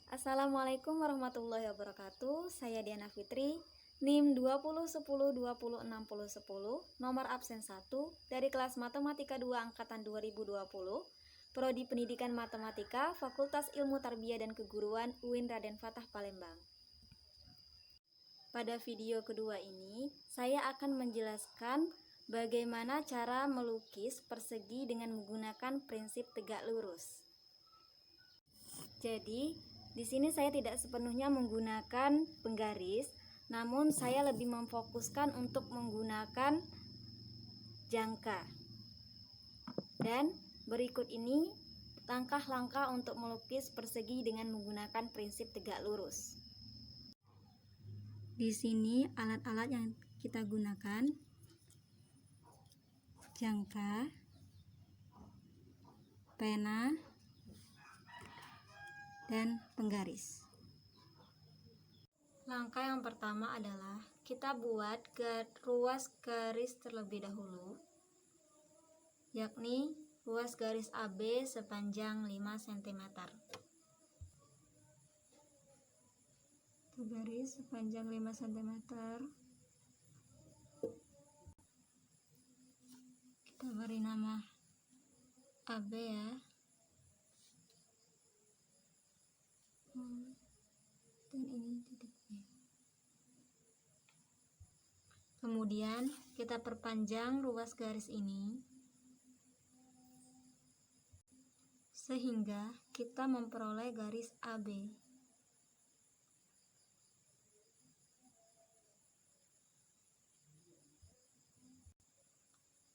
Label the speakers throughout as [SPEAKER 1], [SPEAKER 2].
[SPEAKER 1] Assalamualaikum warahmatullahi wabarakatuh. Saya Diana Fitri, NIM 2010206010, nomor absen 1 dari kelas Matematika 2 angkatan 2020, Prodi Pendidikan Matematika, Fakultas Ilmu Tarbiyah dan Keguruan UIN Raden Fatah Palembang. Pada video kedua ini, saya akan menjelaskan bagaimana cara melukis persegi dengan menggunakan prinsip tegak lurus. Jadi, di sini saya tidak sepenuhnya menggunakan penggaris, namun saya lebih memfokuskan untuk menggunakan jangka. Dan berikut ini langkah-langkah untuk melukis persegi dengan menggunakan prinsip tegak lurus. Di sini alat-alat yang kita gunakan: jangka, pena, dan penggaris. Langkah yang pertama adalah kita buat ruas garis terlebih dahulu, yakni ruas garis AB sepanjang 5 cm. Garis sepanjang 5 cm. Kita beri nama AB ya. Dan ini titik B. Kemudian kita perpanjang ruas garis ini sehingga kita memperoleh garis AB.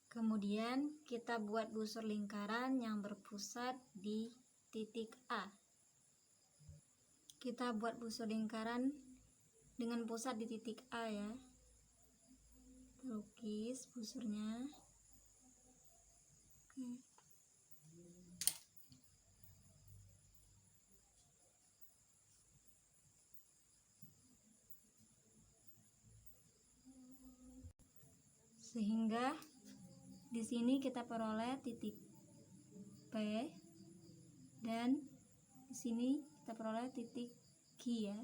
[SPEAKER 1] Kemudian kita buat busur lingkaran yang berpusat di titik A. Kita buat busur lingkaran dengan pusat di titik A ya. Lukis busurnya. Oke. Sehingga di sini kita peroleh titik P dan di sini kita peroleh titik Q ya.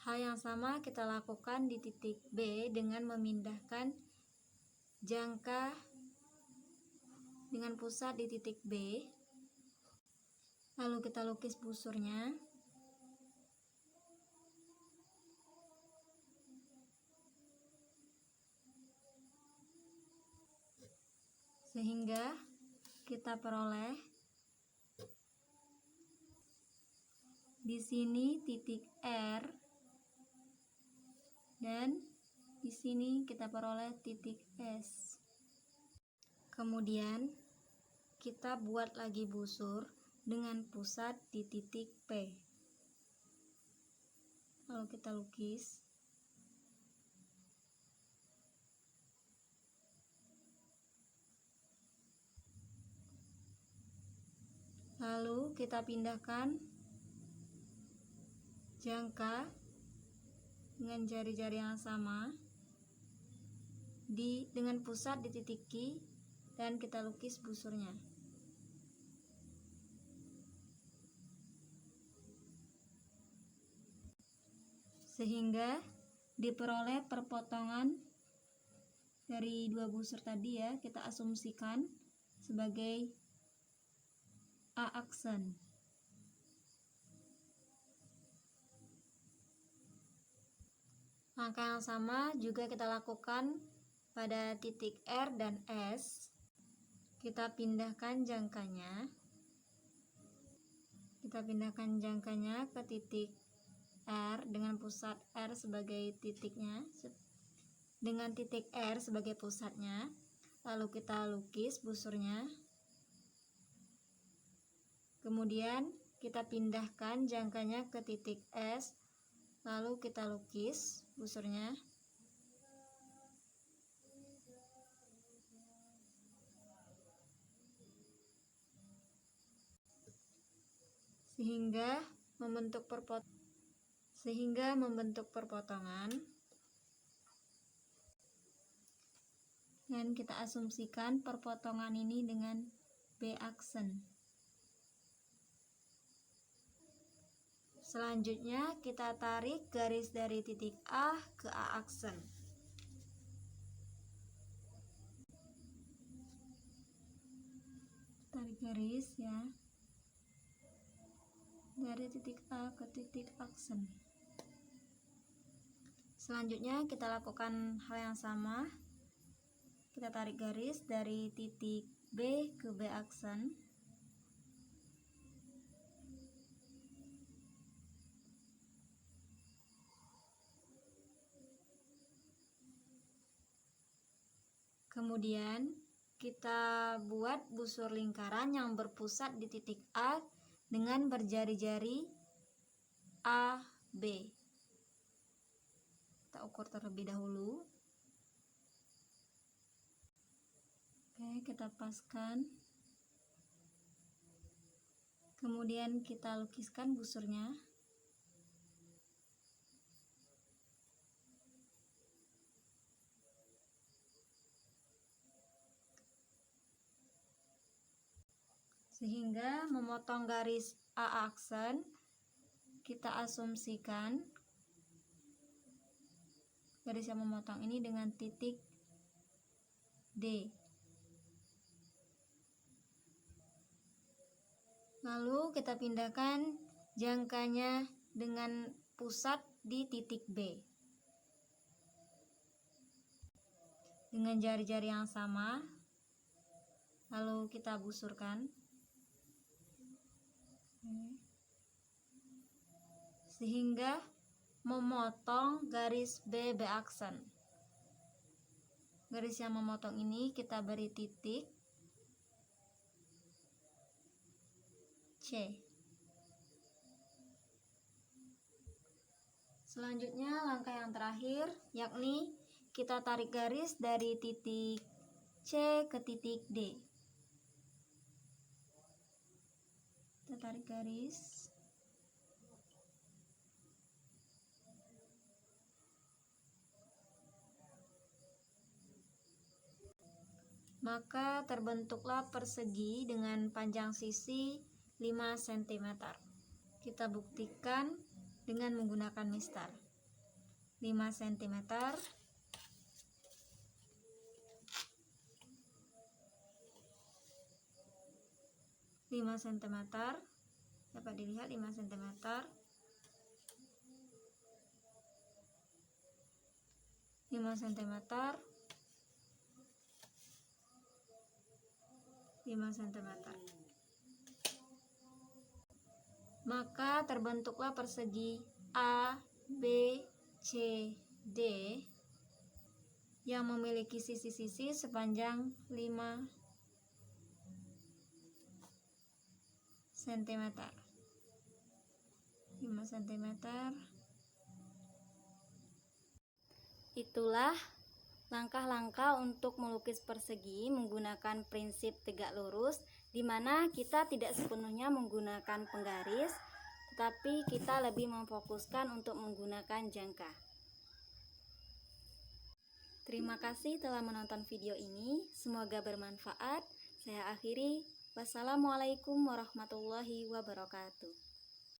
[SPEAKER 1] Hal yang sama kita lakukan di titik B dengan memindahkan jangka dengan pusat di titik B. Lalu kita lukis busurnya. Sehingga kita peroleh di sini titik R dan di sini kita peroleh titik S. Kemudian kita buat lagi busur dengan pusat di titik P. Lalu kita lukis. Lalu kita pindahkan jangka dengan jari-jari yang sama dengan pusat di titik Q dan kita lukis busurnya. Sehingga diperoleh perpotongan dari dua busur tadi ya, kita asumsikan sebagai A aksen. Langkah yang sama juga kita lakukan pada titik R dan S. Kita pindahkan jangkanya. Kita pindahkan jangkanya ke titik R dengan pusat R sebagai titiknya, dengan titik R sebagai pusatnya. Lalu kita lukis busurnya. Kemudian kita pindahkan jangkanya ke titik S, lalu kita lukis busurnya. Sehingga membentuk perpotongan. Dan kita asumsikan perpotongan ini dengan B aksen. Selanjutnya kita tarik garis dari titik A ke A aksen. Tarik garis ya, dari titik A ke titik aksen. Selanjutnya kita lakukan hal yang sama. Kita tarik garis dari titik B ke B aksen. Kemudian kita buat busur lingkaran yang berpusat di titik A dengan berjari-jari A, B. Kita ukur terlebih dahulu. Oke, kita paskan. Kemudian kita lukiskan busurnya. Sehingga memotong garis A aksen, kita asumsikan garis yang memotong ini dengan titik D. Lalu kita pindahkan jangkanya dengan pusat di titik B. Dengan jari-jari yang sama, lalu kita busurkan. Sehingga memotong garis B aksen. Garis yang memotong ini kita beri titik C. Selanjutnya langkah yang terakhir, yakni kita tarik garis dari titik C ke titik D. Kita tarik garis. Maka terbentuklah persegi dengan panjang sisi 5 cm. Kita buktikan dengan menggunakan mistar. 5 cm. 5 cm. Dapat dilihat 5 cm. 5 cm. 5 cm. Maka terbentuklah persegi A, B, C, D yang memiliki sisi-sisi sepanjang 5 cm. 5 cm. Itulah langkah-langkah untuk melukis persegi menggunakan prinsip tegak lurus, di mana kita tidak sepenuhnya menggunakan penggaris, tetapi kita lebih memfokuskan untuk menggunakan jangka. Terima kasih telah menonton video ini, semoga bermanfaat. Saya akhiri, wassalamualaikum warahmatullahi wabarakatuh.